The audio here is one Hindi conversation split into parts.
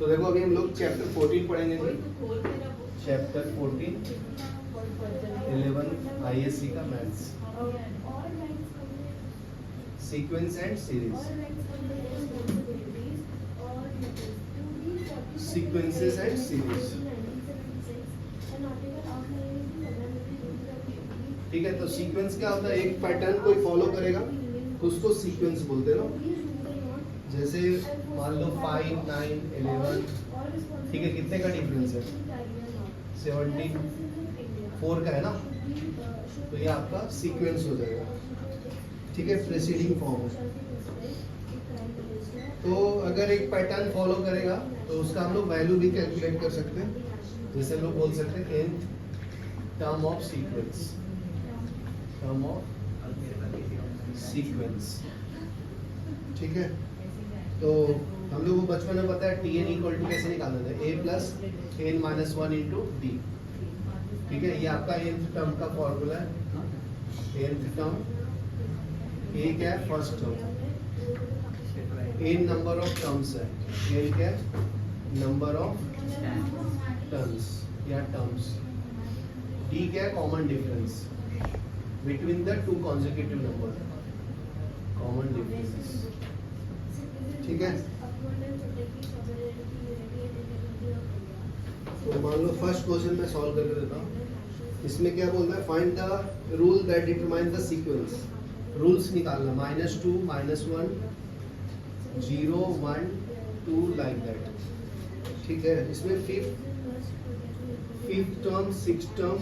तो देखो अभी हम लोग चैप्टर 14 पढ़ेंगे जी। चैप्टर 14 11 आईएससी का maths, sequence and series, sequences and series. ठीक है, तो सीक्वेंस क्या होता है? एक पैटर्न कोई फॉलो करेगा उसको सीक्वेंस बोलते हैं ना। जैसे मान लो 5, 9, 11, ठीक है, कितने का डिफरेंस है? 74 का है ना, तो ये आपका सीक्वेंस हो जाएगा। ठीक है, प्रेसीडिंग फॉर्म है। तो अगर एक पैटर्न फॉलो करेगा तो उसका हम लोग वैल्यू भी कैलकुलेट कर सकते हैं। जैसे हम लोग बोल सकते हैं in term of sequence, term of sequence. ठीक है, तो हम लोग को बचपन में पता है टी एन इक्वल टू कैसे निकालना था? A plus N minus 1 into D. ठीक है, ये आपका nth टर्म का फॉर्मूला है। nth टर्म, ए क्या है? First term. N number of terms है, एन क्या है? नंबर ऑफ टर्म्स या टर्म्स। डी क्या है? Common difference between the two consecutive number, common difference. ठीक है, तो मान लो फर्स्ट क्वेश्चन में सॉल्व करके देता हूँ। इसमें क्या बोलता है? Find the rule that determine the sequence. Rules निकालना, -2, -1, 0, 1, 2 लाइक दैट। ठीक है, इसमें fifth term, six term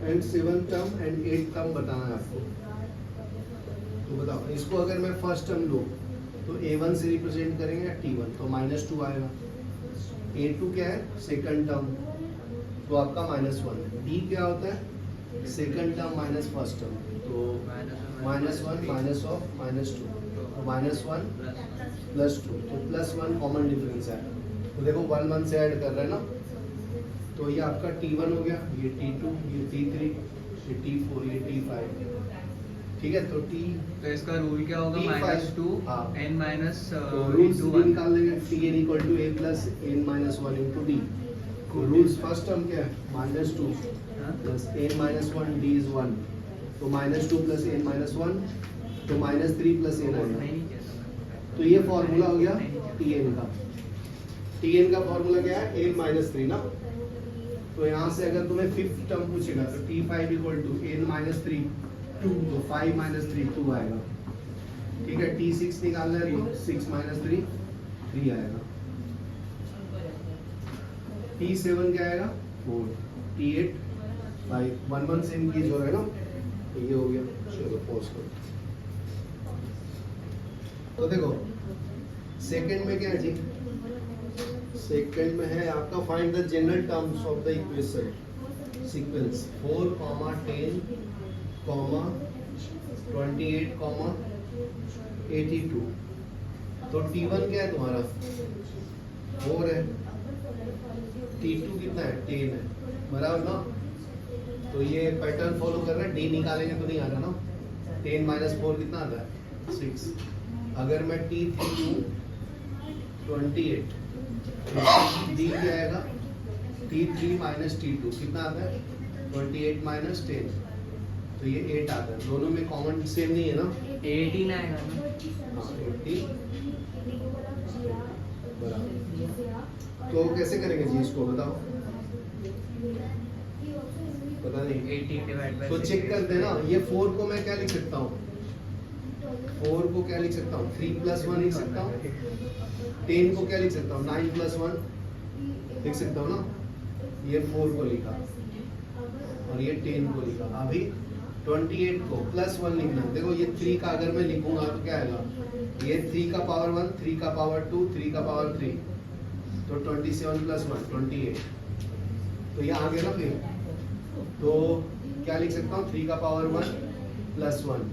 and 7th term and 8th term बताना है आपको। तो बताओ, इसको अगर मैं फर्स्ट टर्म लूँ तो A1 से रिप्रेजेंट करेंगे या T1, तो -2 आएगा। A2 क्या है? सेकंड टर्म, तो आपका -1 है। D क्या होता है? Second term minus first term, तो -1 माइनस ऑफ -2, तो -1 +2, तो +1 कॉमन डिफरेंस है। तो देखो 1 1 से ऐड कर रहे हैं ना, तो ये आपका T1 हो गया, ये T2, ये T3, ये T4, ये T5। ठीक है, तो इसका रूल क्या होगा? -2 n माइनस रूल्स निकाल लेंगे। Tn equal to a plus n minus 1 into D. Rules first term क्या है? -2 plus n minus 1, d is 1, तो -2 प्लस n माइनस 1, तो -3 प्लस n आएगा। तो ये फॉर्मूला हो गया Tn का। Tn का फॉर्मूला क्या है? n माइनस 3 ना। तो यहाँ से अगर तुम्हें फिफ्थ टर्म पूछेगा तो T5 equal to n minus 3, 2, तो 5 माइनस 3 2 आएगा। ठीक है, T6 निकालना है तो 6 माइनस 3 3 आएगा। T7 क्या आएगा? 4, T8 5, 1 1 से इंक्रीज हो रहा है ना, तो ये हो गया। चलो पॉज करो। तो देखो सेकंड में क्या है जी? सेकंड में है आपका find the general terms of the equation sequence 4, 10, 28, 82। तो T1 क्या है तुम्हारा? 4 है। T2 कितना है? 10 है, बराबर ना। तो ये पैटर्न फॉलो कर रहा है। D निकालेंगे तो नहीं आ रहा ना। 10 माइनस 4 कितना आता है? 6। अगर मैं T3 लूँ 28, D क्या आएगा? T3 माइनस T2 कितना आता है? 28 माइनस 10, तो ये 8 आता है। दोनों में कॉमन सेम नहीं है ना, 18 आएगा ना। हाँ 18 बराबर। तो कैसे करेंगे जी इसको बताओ? पता नहीं, 18 डिवाइड बाय तो चेक कर देना। ये 4 को मैं क्या लिख सकता हूँ? 4 को क्या लिख सकता हूँ? 3 + 1 लिख सकता हूँ। 10 को क्या लिख सकता हूँ? 9 + 1 लिख सकता हूँ ना। ये 4 को लिखा और ये 10 को लिखा। अभी 28 को +1 लिखना। देखो ये 3 का अगर मैं लिखूंगा तो क्या आएगा? ये 3 का पावर 1, 3 का पावर 2, 3 का पावर 3, तो 27 + 1 28। तो ये आ गया ना। फिर तो क्या लिख सकता हूँ? 3 का पावर 1 + 1,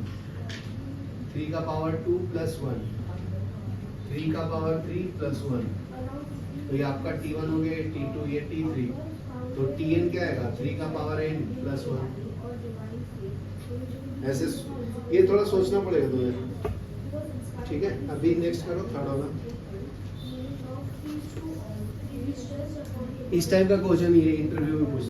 3 का पावर 2 + 1, 3 का पावर 3 + 1। तो ये आपका T1 हो गया, T2, ये T3। तो Tn क्या आएगा? 3 का पावर n + 1। ऐसे ये थोड़ा सोचना पड़ेगा तुम्हें। ठीक है, अभी नेक्स्ट करो थर्ड वाला। इस टाइप का क्वेश्चन ये इंटरव्यू में पूछते हैं।